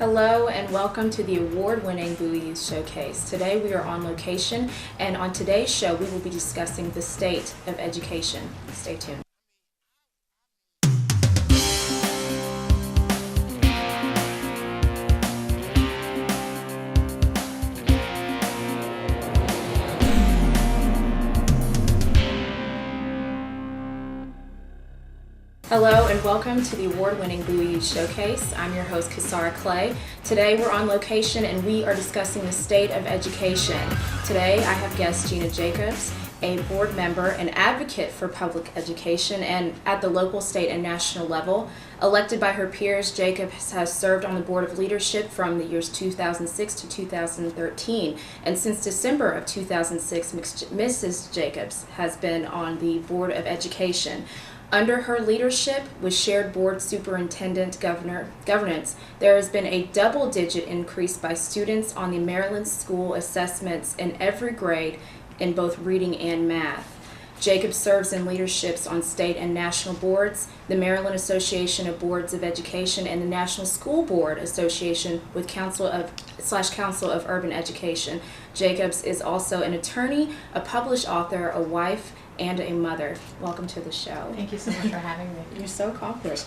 Hello and welcome to the award-winning Bowie Youth Showcase. Today we are on location, and on today's show we will be discussing the state of education. Stay tuned. Hello and welcome to the award-winning Bowie Youth Showcase. I'm your host, Kashara. Today we're on location and we are discussing the state of education. Today I have guest Jeana Jacobs, a board member and advocate for public education and at the local, state, and national level. Elected by her peers, Jacobs has served on the Board of Leadership from the years 2006 to 2013. And since December of 2006, Mrs. Jacobs has been on the Board of Education. Under her leadership, with shared board superintendent governance, there has been a double-digit increase by students on the Maryland school assessments in every grade in both reading and math. Jacobs serves in leaderships on state and national boards, the Maryland Association of Boards of Education, and the National School Board Association with Council of Urban Education. Jacobs is also an attorney, a published author, a wife, and a mother. Welcome to the show. Thank you so much for having me. You're so accomplished.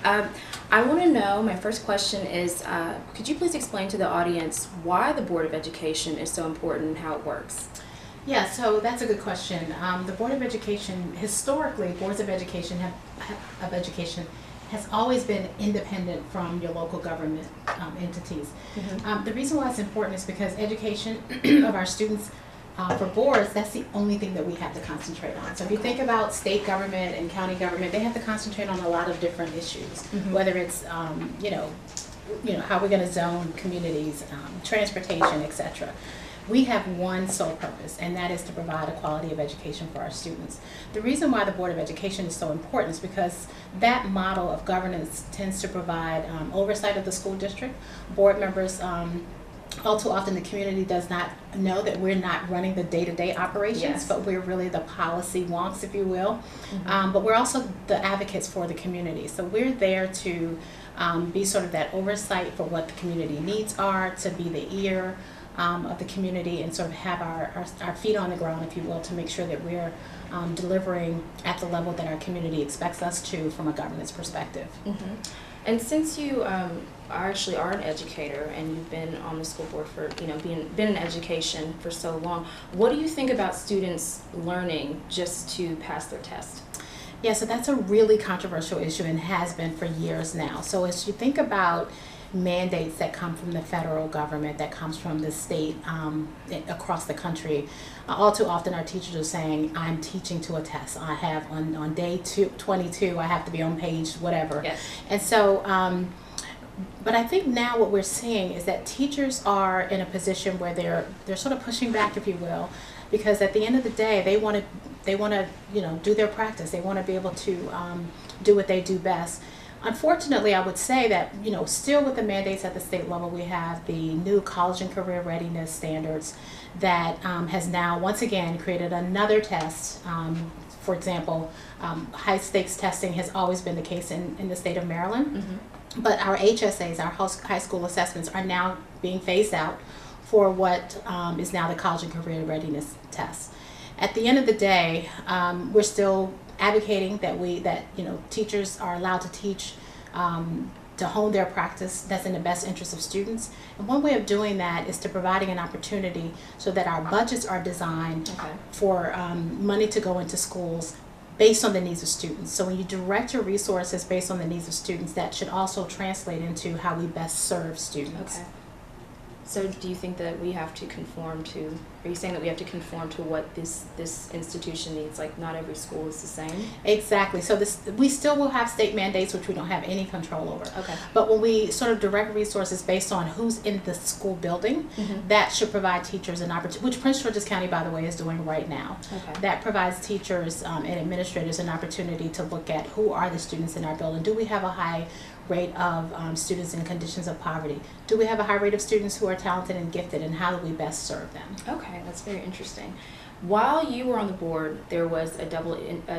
I want to know, my first question is, could you please explain to the audience why the Board of Education is so important and how it works? Yeah, so that's a good question. The Board of Education, historically, boards of education has always been independent from your local government entities. Mm-hmm. The reason why it's important is because education of our students for boards, that's the only thing that we have to concentrate on. So if you think about state government and county government, they have to concentrate on a lot of different issues, Mm-hmm. whether it's how we're going to zone communities, transportation, etc. We have one sole purpose, and that is to provide a quality of education for our students. The reason why the Board of Education is so important is because that model of governance tends to provide oversight of the school district. Board members, all too often the community does not know that we're not running the day-to-day operations, Yes. but we're really the policy wonks, if you will. Mm-hmm. But we're also the advocates for the community. So we're there to be sort of that oversight for what the community needs are, to be the ear of the community, and sort of have our feet on the ground, if you will, to make sure that we're delivering at the level that our community expects us to from a governance perspective. Mm-hmm. And since you actually are an educator and you've been on the school board for, been in education for so long, what do you think about students learning just to pass their test? Yeah, so that's a really controversial issue and has been for years now. So as you think about mandates that come from the federal government, that comes from the state across the country, all too often our teachers are saying, I'm teaching to a test. I have on day 22, I have to be on page whatever. Yes. And so, but I think now what we're seeing is that teachers are in a position where they're sort of pushing back, if you will, because at the end of the day, they want to do their practice. They want to be able to do what they do best. Unfortunately, I would say that, still with the mandates at the state level, we have the new college and career readiness standards that has now once again created another test. For example, high stakes testing has always been the case in the state of Maryland, Mm-hmm. but our HSAs, our high school assessments, are now being phased out for what is now the college and career readiness test. At the end of the day, we're still advocating that teachers are allowed to teach to hone their practice that's in the best interest of students. And one way of doing that is to providing an opportunity so that our budgets are designed for money to go into schools based on the needs of students. So when you direct your resources based on the needs of students, that should also translate into how we best serve students. Okay. So do you think that we have to conform to, are you saying that we have to conform to what this institution needs? Like not every school is the same? Exactly. So we still will have state mandates, which we don't have any control over. Okay. But when we sort of direct resources based on who's in the school building, Mm-hmm. that should provide teachers an opportunity, which Prince George's County, by the way, is doing right now. Okay. That provides teachers and administrators an opportunity to look at who are the students in our building. Do we have a high rate of students in conditions of poverty? Do we have a high rate of students who are talented and gifted, and how do we best serve them? Okay, that's very interesting. While you were on the board, there was a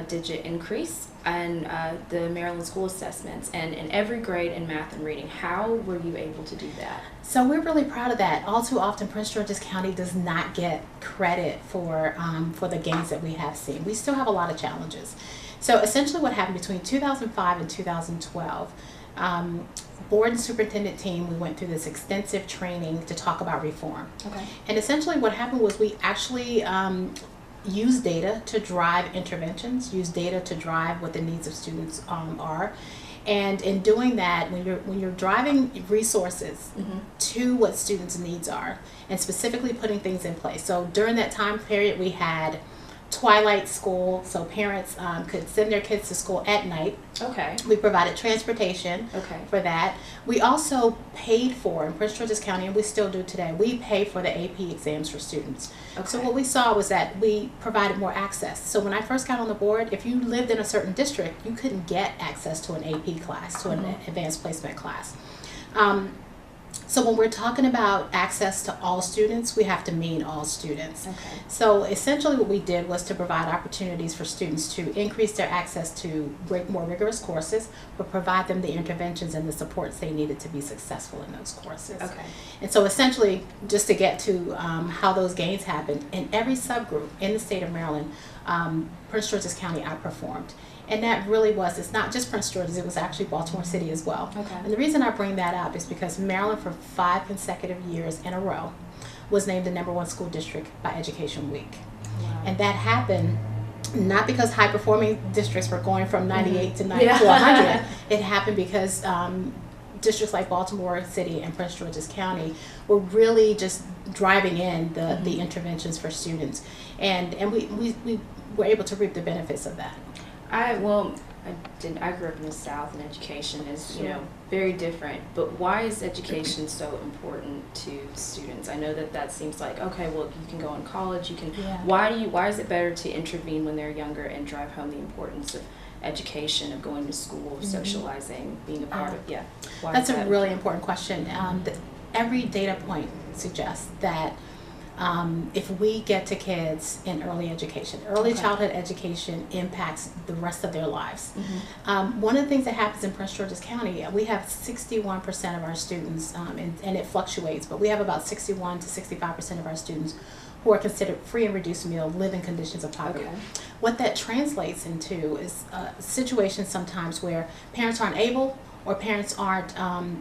digit increase in the Maryland school assessments and in every grade in math and reading. How were you able to do that? So we're really proud of that. All too often, Prince George's County does not get credit for the gains that we have seen. We still have a lot of challenges. So essentially what happened between 2005 and 2012, board and superintendent team, we went through this extensive training to talk about reform. Okay. And essentially what happened was we actually use data to drive interventions, use data to drive what the needs of students are. And in doing that, when you're driving resources to what students' needs are, and specifically putting things in place. So during that time period, we had twilight school, so parents could send their kids to school at night. Okay. We provided transportation for that. We also paid for, in Prince George's County, and we still do today, we pay for the AP exams for students. Okay. So what we saw was that we provided more access. So when I first got on the board, if you lived in a certain district, you couldn't get access to an AP class, to an advanced placement class. So when we're talking about access to all students, we have to mean all students. Okay. So essentially what we did was to provide opportunities for students to increase their access to more rigorous courses, but provide them the interventions and the supports they needed to be successful in those courses. Okay. And so essentially, just to get to how those gains happened, in every subgroup in the state of Maryland, Prince George's County outperformed. And that really was, it's not just Prince George's, it was actually Baltimore City as well. Okay. And the reason I bring that up is because Maryland, for 5 consecutive years in a row, was named the #1 school district by Education Week. Wow. And that happened not because high performing districts were going from 98 to 90 to 100. It happened because districts like Baltimore City and Prince George's County were really just driving in the interventions for students. And we were able to reap the benefits of that. I grew up in the South, and education is, very different. But why is education so important to students? I know that seems like, okay, well, you can go in college, you can. Yeah. Why is it better to intervene when they're younger and drive home the importance of education, of going to school, of socializing, being a part of? Yeah. Why that's a really important question. Every data point suggests that if we get to kids in early education, early childhood education impacts the rest of their lives. One of the things that happens in Prince George's County, we have 61% of our students, and it fluctuates, but we have about 61 to 65% of our students who are considered free and reduced meal, live in conditions of poverty. What that translates into is situations sometimes where parents aren't able, or parents aren't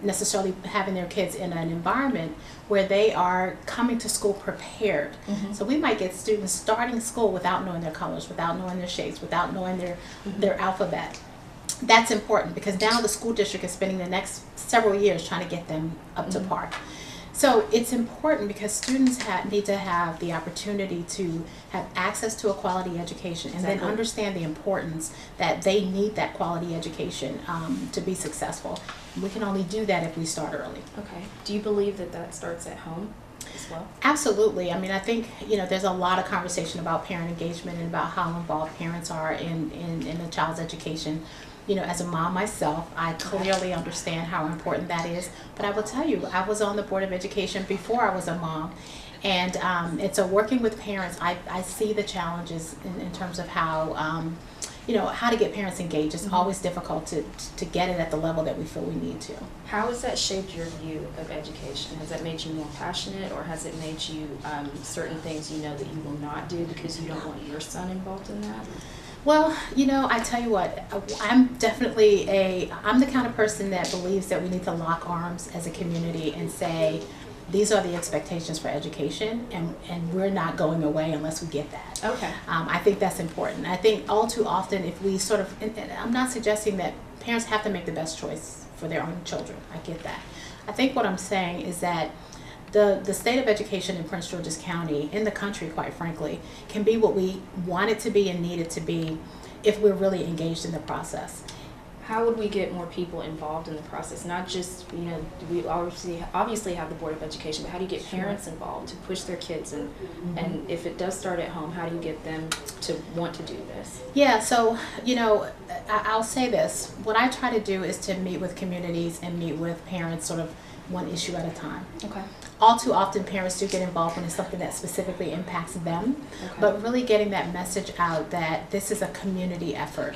necessarily having their kids in an environment where they are coming to school prepared. So we might get students starting school without knowing their colors, without knowing their shapes, without knowing their alphabet. That's important because now the school district is spending the next several years trying to get them up to par. So it's important because students need to have the opportunity to have access to a quality education and then understand the importance that they need that quality education to be successful. We can only do that if we start early. Okay. Do you believe that starts at home as well? Absolutely. I mean, I think, there's a lot of conversation about parent engagement and about how involved parents are in a child's education. As a mom myself, I clearly understand how important that is. But I will tell you, I was on the Board of Education before I was a mom. And so working with parents, I see the challenges in terms of how, how to get parents engaged. It's always difficult to get it at the level that we feel we need to. How has that shaped your view of education? Has that made you more passionate, or has it made you certain things that you will not do because you don't want your son involved in that? Well, I tell you what, I'm definitely I'm the kind of person that believes that we need to lock arms as a community and say, these are the expectations for education, and we're not going away unless we get that. Okay. I think that's important. I think all too often if we sort of, and I'm not suggesting that parents have to make the best choice for their own children. I get that. I think what I'm saying is that the state of education in Prince George's County, in the country, quite frankly, can be what we want it to be and need it to be if we're really engaged in the process. How would we get more people involved in the process? Not just, we obviously have the Board of Education, but how do you get parents involved to push their kids? And if it does start at home, how do you get them to want to do this? Yeah, so, I'll say this. What I try to do is to meet with communities and meet with parents sort of one issue at a time. Okay. All too often parents do get involved when it's something that specifically impacts them, but really getting that message out that this is a community effort.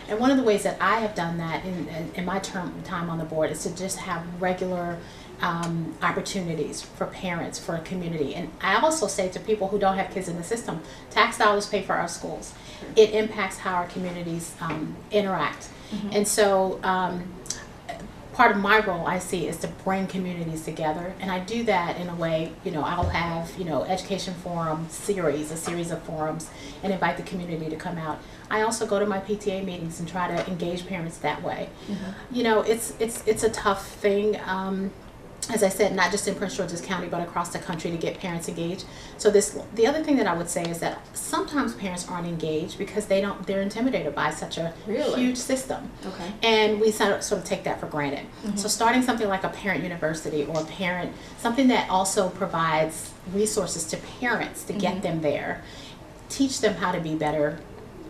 And one of the ways that I have done that in my time on the board is to just have regular opportunities for parents, for a community. And I also say to people who don't have kids in the system, tax dollars pay for our schools. It impacts how our communities interact. And so part of my role I see is to bring communities together, and I do that in a way, I'll have, education forum series, a series of forums, and invite the community to come out. I also go to my PTA meetings and try to engage parents that way. It's a tough thing, as I said, not just in Prince George's County, but across the country to get parents engaged. So the other thing that I would say is that sometimes parents aren't engaged because they're intimidated by such a huge system. Okay. And we sort of take that for granted. So starting something like a parent university or something that also provides resources to parents to get them there, teach them how to be better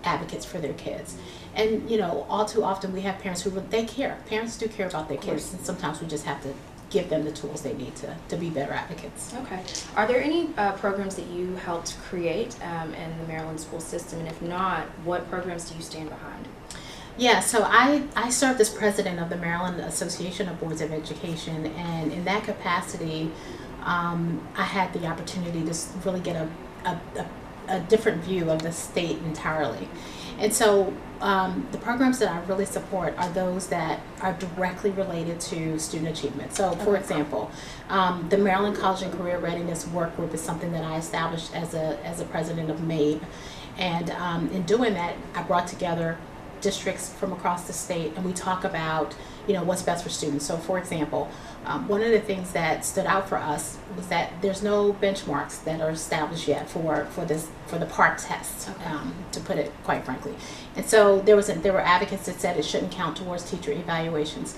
advocates for their kids. And, all too often we have parents they care. Parents do care about their kids, and sometimes we just have to give them the tools they need to be better advocates. Okay. Are there any programs that you helped create in the Maryland school system? And if not, what programs do you stand behind? Yeah, so I served as president of the Maryland Association of Boards of Education, and in that capacity, I had the opportunity to really get a different view of the state entirely. And so the programs that I really support are those that are directly related to student achievement. So for example, the Maryland College and Career Readiness Work Group is something that I established as a president of MABE. And in doing that, I brought together districts from across the state, and we talk about what's best for students. So for example, one of the things that stood out for us was that there's no benchmarks that are established yet for the PART test, to put it quite frankly. And so there were advocates that said it shouldn't count towards teacher evaluations.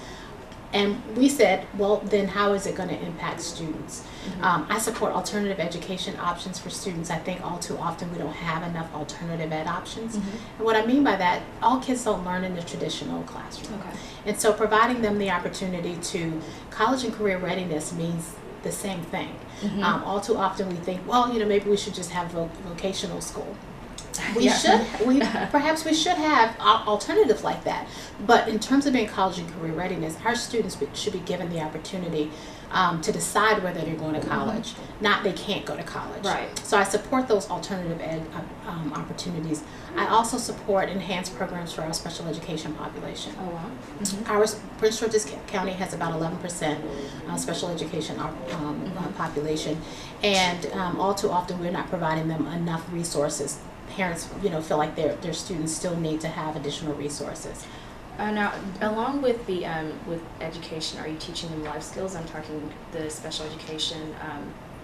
And we said, well, then how is it going to impact students? I support alternative education options for students. I think all too often we don't have enough alternative ed options. And what I mean by that, all kids don't learn in the traditional classroom. And so providing them the opportunity to, college and career readiness means the same thing. All too often we think, well, maybe we should just have a vocational school. Perhaps we should have alternatives like that. But in terms of being college and career readiness, our students should be given the opportunity to decide whether they're going to college, not they can't go to college. Right. So I support those alternative ed opportunities. I also support enhanced programs for our special education population. Oh, wow. Our Prince George's County has about 11% special education population, and all too often we're not providing them enough resources. Parents, feel like their students still need to have additional resources. Now, along with the with education, are you teaching them life skills? I'm talking the special education.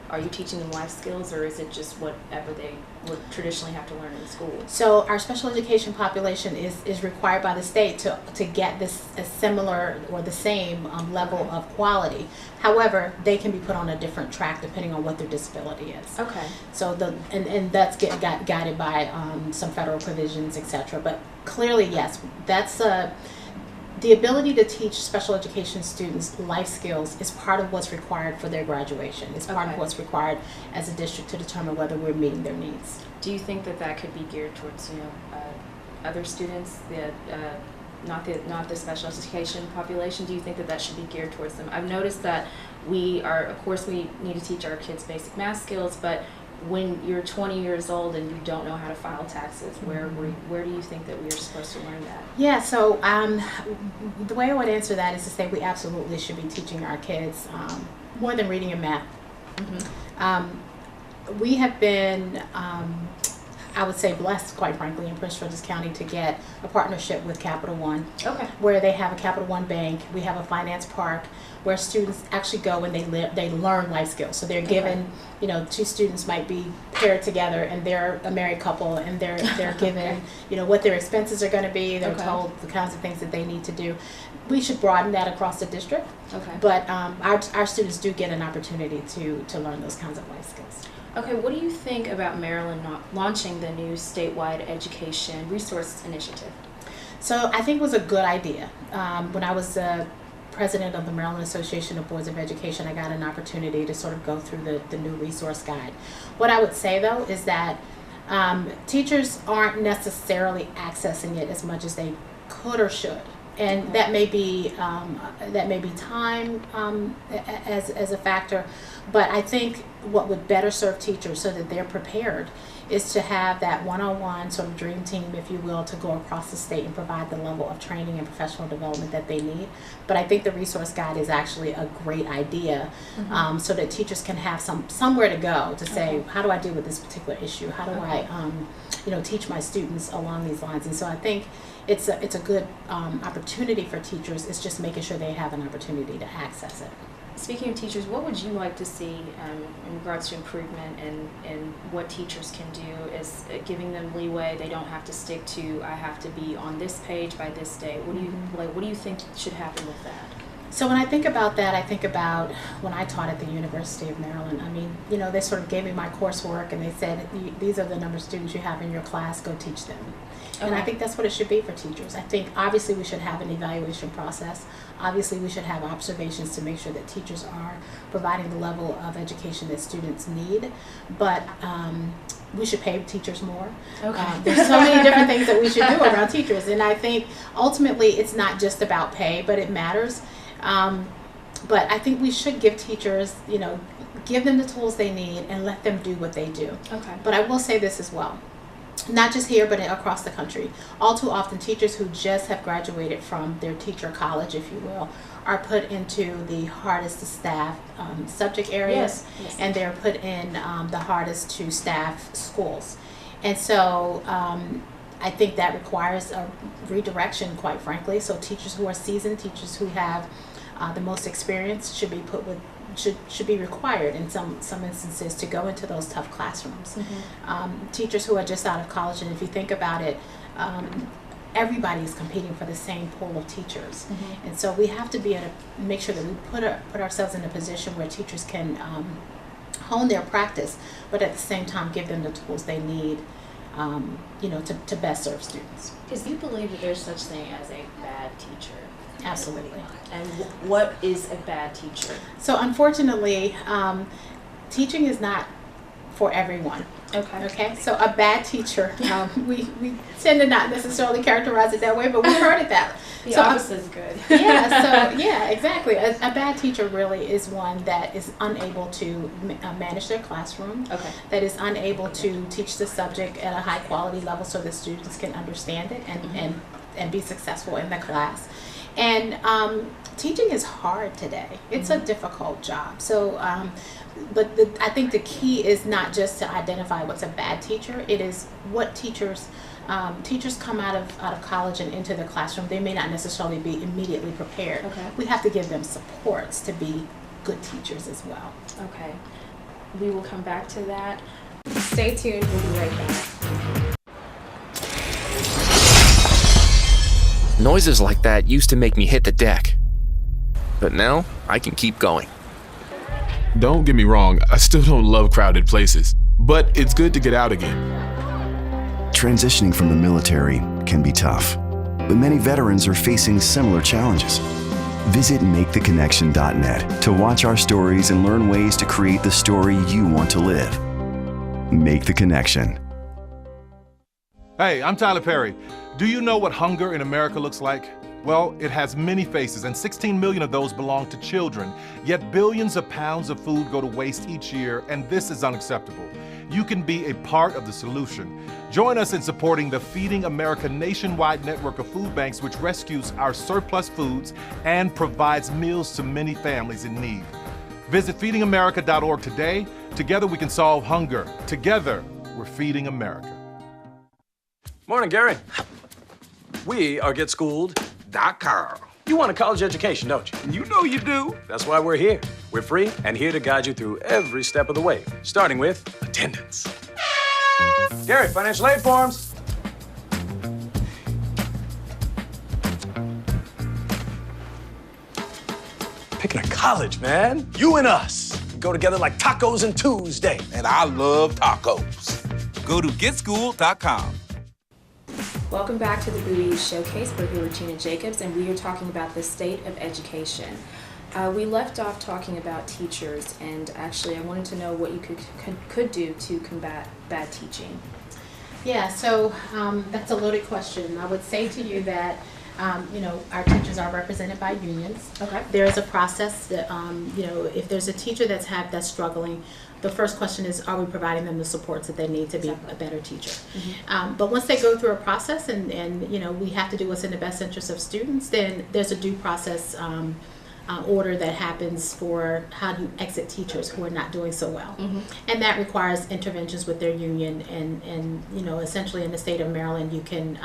Are you teaching them life skills, or is it just whatever they would traditionally have to learn in school? So our special education population is required by the state to get this a similar or the same level of quality. However, they can be put on a different track depending on what their disability is. Okay. So and that's guided by some federal provisions, etc. But clearly, yes, that's the ability to teach special education students life skills is part of what's required for their graduation. It's part of what's required as a district to determine whether we're meeting their needs. Do you think that could be geared towards other students, not the special education population? Do you think that should be geared towards them? I've noticed that of course we need to teach our kids basic math skills, but when you're 20 years old and you don't know how to file taxes, where do you think that we are supposed to learn that? Yeah, so the way I would answer that is to say we absolutely should be teaching our kids more than reading and math. We have been I would say blessed, quite frankly, in Prince George's County to get a partnership with Capital One, Okay. where they have a Capital One bank. We have a finance park where students actually go and they learn life skills. So they're given, two students might be paired together and they're a married couple, and they're given, what their expenses are going to be. They're told the kinds of things that they need to do. We should broaden that across the district. Okay. But our students do get an opportunity to learn those kinds of life skills. Okay, what do you think about Maryland launching the new statewide education resource initiative? So I think it was a good idea. When I was president of the Maryland Association of Boards of Education, I got an opportunity to sort of go through the new resource guide. What I would say though is that teachers aren't necessarily accessing it as much as they could or should. And that may be time as a factor, but I think what would better serve teachers so that they're prepared is to have that one-on-one sort of dream team, if you will, to go across the state and provide the level of training and professional development that they need. But I think the resource guide is actually a great idea, so that teachers can have somewhere to go to say, how do I deal with this particular issue? How do I teach my students along these lines? And so I think it's a good opportunity for teachers. It's just making sure they have an opportunity to access it. Speaking of teachers, what would you like to see in regards to improvement and what teachers can do is giving them leeway? They don't have to stick to, I have to be on this page by this day. What do you think should happen with that? So when I think about that, I think about when I taught at the University of Maryland. I mean, they sort of gave me my coursework and they said, these are the number of students you have in your class, go teach them. And I think that's what it should be for teachers. I think obviously we should have an evaluation process. Obviously we should have observations to make sure that teachers are providing the level of education that students need. But we should pay teachers more. There's so many different things that we should do around teachers. And I think ultimately it's not just about pay, but it matters. But I think we should give teachers, give them the tools they need and let them do what they do. Okay. But I will say this as well. Not just here, but across the country. All too often, teachers who just have graduated from their teacher college, if you will, are put into the hardest to staff subject areas, and they're put in the hardest to staff schools. And so I think that requires a redirection, quite frankly. So teachers who are seasoned, teachers who have the most experience should be should be required in some instances to go into those tough classrooms. Teachers who are just out of college, and if you think about it, everybody is competing for the same pool of teachers. And so we have to be able to make sure that we put ourselves in a position where teachers can hone their practice, but at the same time give them the tools they need to best serve students. Because you believe that there's such thing as a bad teacher. Absolutely. And what is a bad teacher? So unfortunately, teaching is not for everyone. Okay. So a bad teacher, we tend to not necessarily characterize it that way, but we've heard it that. The opposite is good. Yeah, exactly. A bad teacher really is one that is unable to manage their classroom, that is unable to teach the subject at a high quality level so that students can understand it and be successful in the class. And teaching is hard today. It's a difficult job. So, but I think the key is not just to identify what's a bad teacher. It is what teachers come out of college and into the classroom. They may not necessarily be immediately prepared. We have to give them supports to be good teachers as well. Okay. We will come back to that. Stay tuned. We'll be right back. Noises like that used to make me hit the deck. But now, I can keep going. Don't get me wrong, I still don't love crowded places, but it's good to get out again. Transitioning from the military can be tough, but many veterans are facing similar challenges. Visit MakeTheConnection.net to watch our stories and learn ways to create the story you want to live. Make the Connection. Hey, I'm Tyler Perry. Do you know what hunger in America looks like? Well, it has many faces, and 16 million of those belong to children. Yet billions of pounds of food go to waste each year, and this is unacceptable. You can be a part of the solution. Join us in supporting the Feeding America nationwide network of food banks, which rescues our surplus foods and provides meals to many families in need. Visit feedingamerica.org today. Together we can solve hunger. Together, we're feeding America. Morning, Gary. We are GetSchooled.com. You want a college education, don't you? You know you do. That's why we're here. We're free and here to guide you through every step of the way, starting with attendance. Gary, financial aid forms. Picking a college, man. You and us. We go together like tacos and Tuesday. And I love tacos. Go to GetSchooled.com. Welcome back to the Bowie Youth Showcase. We're here with Jeana Jacobs, and we are talking about the state of education. We left off talking about teachers, and actually I wanted to know what you could do to combat bad teaching. Yeah, so that's a loaded question. I would say to you that our teachers are represented by unions. Okay. There is a process that, if there's a teacher that's struggling, the first question is, are we providing them the supports that they need to be a better teacher? Mm-hmm. But once they go through a process and we have to do what's in the best interest of students, then there's a due process order that happens for how do you exit teachers who are not doing so well. Mm-hmm. And that requires interventions with their union and essentially in the state of Maryland you can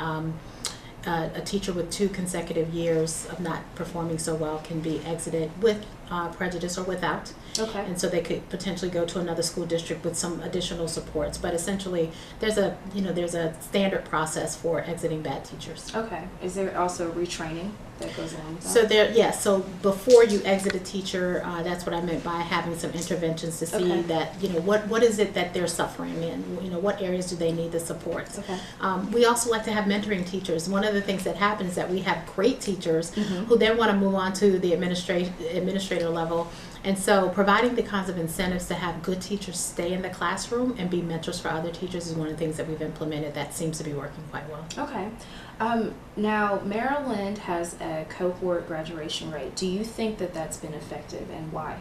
a teacher with 2 consecutive years of not performing so well can be exited with prejudice or without. Okay. And so they could potentially go to another school district with some additional supports. But essentially, there's a standard process for exiting bad teachers. Okay. Is there also retraining that goes along with that? So so before you exit a teacher, that's what I meant by having some interventions to see that what is it that they're suffering in. What areas do they need the supports. Okay. We also like to have mentoring teachers. One of the things that happens is that we have great teachers who then want to move on to the administrator level. And so providing the kinds of incentives to have good teachers stay in the classroom and be mentors for other teachers is one of the things that we've implemented that seems to be working quite well. Okay. Now, Maryland has a cohort graduation rate. Do you think that that's been effective, and why?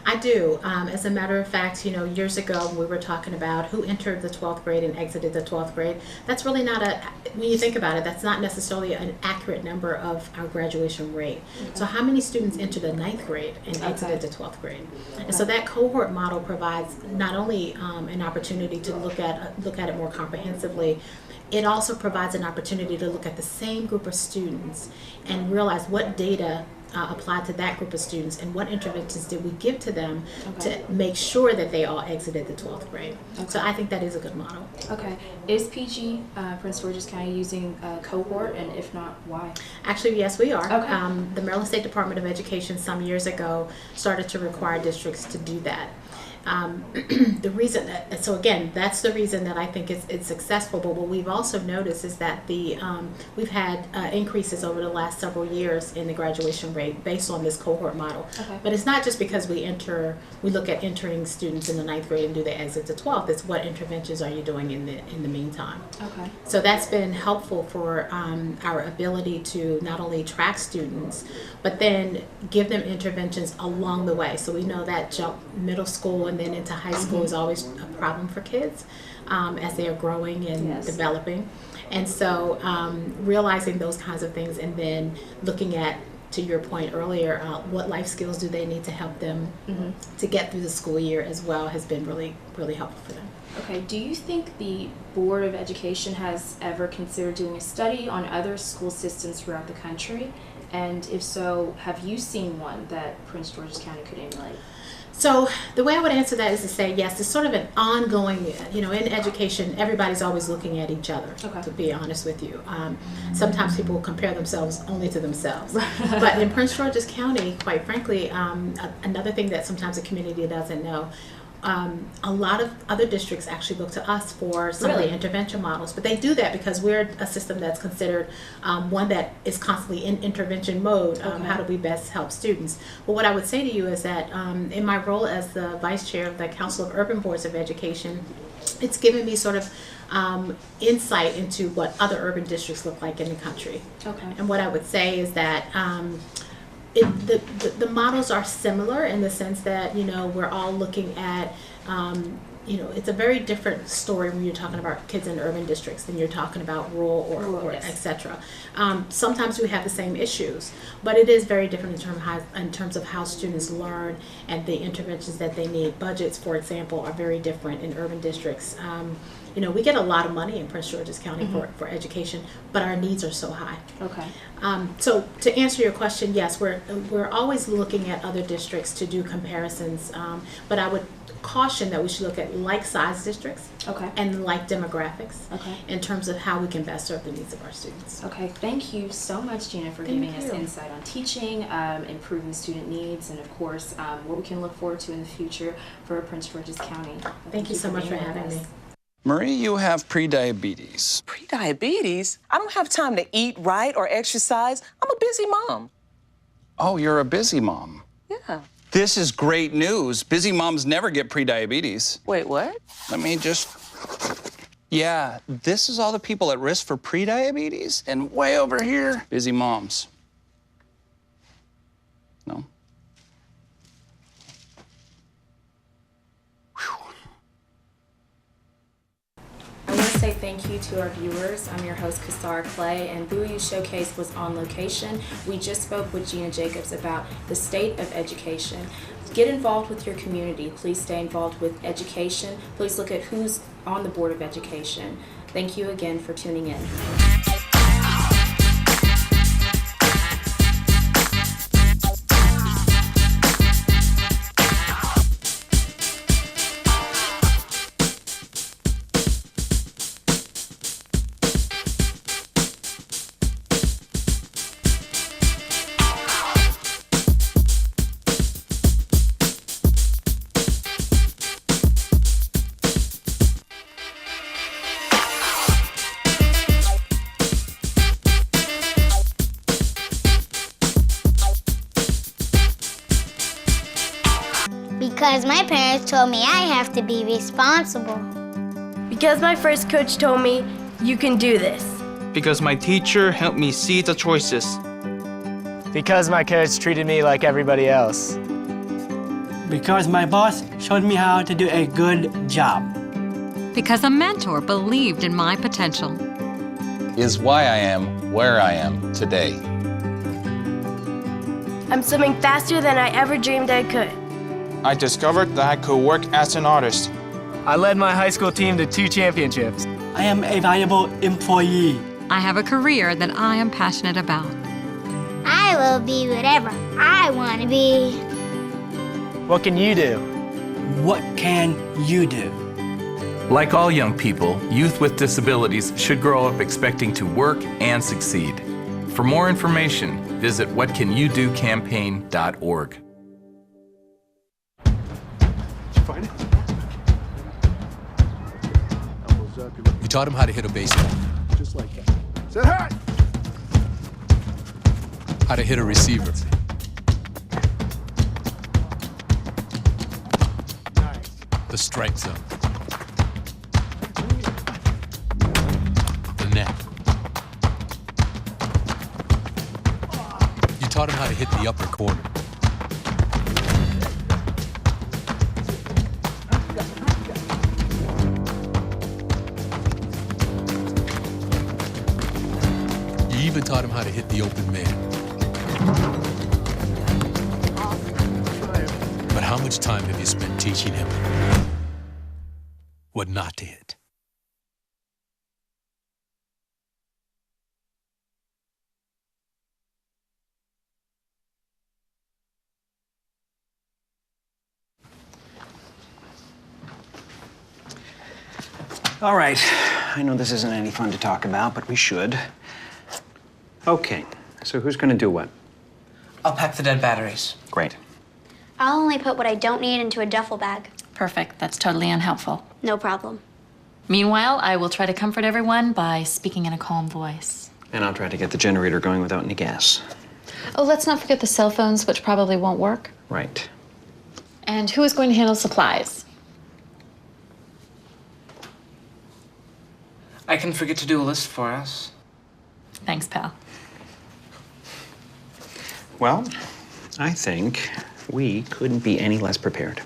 I do. As a matter of fact, years ago we were talking about who entered the 12th grade and exited the 12th grade. That's really not when you think about it, that's not necessarily an accurate number of our graduation rate. Okay. So how many students entered the 9th grade and exited the 12th grade? Okay. And so that cohort model provides not only an opportunity to look at it more comprehensively, it also provides an opportunity to look at the same group of students and realize what data applied to that group of students and what interventions did we give to them to make sure that they all exited the 12th grade. Okay. So I think that is a good model. Okay. Is PG, Prince George's County, using a cohort, and if not, why? Actually, yes, we are. Okay. The Maryland State Department of Education some years ago started to require districts to do that. The reason that's the reason that I think it's successful. But what we've also noticed is that we've had increases over the last several years in the graduation rate based on this cohort model. Okay. But it's not just because we look at entering students in the 9th grade and do the exit to 12th. It's what interventions are you doing in the meantime. Okay. So that's been helpful for our ability to not only track students, but then give them interventions along the way. So we know that jump middle school and then into high school is always a problem for kids as they are growing and developing. And so realizing those kinds of things and then looking at, to your point earlier, what life skills do they need to help them to get through the school year as well has been really, really helpful for them. Okay, do you think the Board of Education has ever considered doing a study on other school systems throughout the country? And if so, have you seen one that Prince George's County could emulate? So the way I would answer that is to say, yes, it's sort of an ongoing, in education, everybody's always looking at each other, to be honest with you. Sometimes people compare themselves only to themselves. But in Prince George's County, quite frankly, another thing that sometimes the community doesn't know, a lot of other districts actually look to us for some of the intervention models, but they do that because we're a system that's considered one that is constantly in intervention mode. How do we best help students? But what I would say to you is that in my role as the vice chair of the Council of Urban Boards of Education, it's given me sort of insight into what other urban districts look like in the country. Okay. And what I would say is that the models are similar in the sense that we're all looking at it's a very different story when you're talking about kids in urban districts than you're talking about rural or etc. Sometimes we have the same issues, but it is very different in terms of how students learn and the interventions that they need. Budgets, for example, are very different in urban districts. You know, we get a lot of money in Prince George's County for education, but our needs are so high. Okay. So to answer your question, yes, we're always looking at other districts to do comparisons, but I would caution that we should look at like-size districts and like demographics in terms of how we can best serve the needs of our students. Okay, thank you so much, Jeana, for giving us insight on teaching, improving student needs, and of course, what we can look forward to in the future for Prince George's County. Thank you so much for having me. Marie, you have pre-diabetes. Pre-diabetes? I don't have time to eat right or exercise. I'm a busy mom. Oh, you're a busy mom. Yeah. This is great news. Busy moms never get pre-diabetes. Wait, what? Let me just... Yeah, this is all the people at risk for pre-diabetes, and way over here, busy moms. No? I want to say thank you to our viewers. I'm your host, Kashara Clay, and Bowie Youth Showcase was on location. We just spoke with Jeana Jacobs about the state of education. Get involved with your community. Please stay involved with education. Please look at who's on the Board of Education. Thank you again for tuning in. Because my parents told me I have to be responsible. Because my first coach told me, you can do this. Because my teacher helped me see the choices. Because my coach treated me like everybody else. Because my boss showed me how to do a good job. Because a mentor believed in my potential. Is why I am where I am today. I'm swimming faster than I ever dreamed I could. I discovered that I could work as an artist. I led my high school team to 2 championships. I am a valuable employee. I have a career that I am passionate about. I will be whatever I want to be. What can you do? What can you do? Like all young people, youth with disabilities should grow up expecting to work and succeed. For more information, visit whatcanyoudocampaign.org. You taught him how to hit a baseball. Just like that. Say hi! How to hit a receiver. Nice. The strike zone. The net. You taught him how to hit the upper corner. You even taught him how to hit the open man. But how much time have you spent teaching him what not to hit? All right, I know this isn't any fun to talk about, but we should. Okay, so who's gonna do what? I'll pack the dead batteries. Great. I'll only put what I don't need into a duffel bag. Perfect. That's totally unhelpful. No problem. Meanwhile, I will try to comfort everyone by speaking in a calm voice. And I'll try to get the generator going without any gas. Oh, let's not forget the cell phones, which probably won't work. Right. And who is going to handle supplies? I can forget to do a list for us. Thanks, pal. Well, I think we couldn't be any less prepared.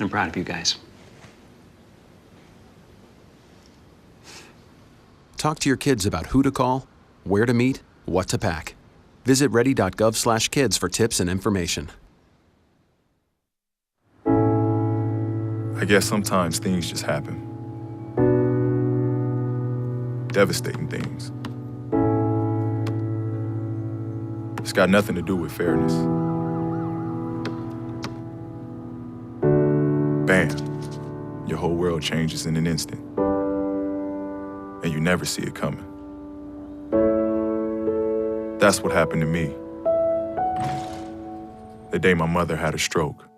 I'm proud of you guys. Talk to your kids about who to call, where to meet, what to pack. Visit ready.gov/kids for tips and information. I guess sometimes things just happen. devastating things. It's got nothing to do with fairness. Bam, your whole world changes in an instant. And you never see it coming. That's what happened to me the day my mother had a stroke.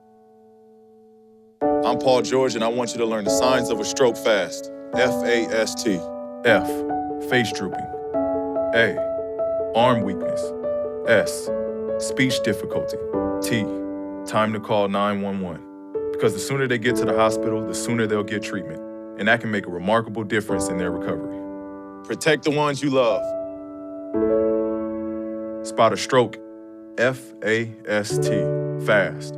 I'm Paul George, and I want you to learn the signs of a stroke fast. F-A-S-T. F, face drooping. A, arm weakness. S, speech difficulty. T, time to call 911. Because the sooner they get to the hospital, the sooner they'll get treatment. And that can make a remarkable difference in their recovery. Protect the ones you love. Spot a stroke, F-A-S-T, fast.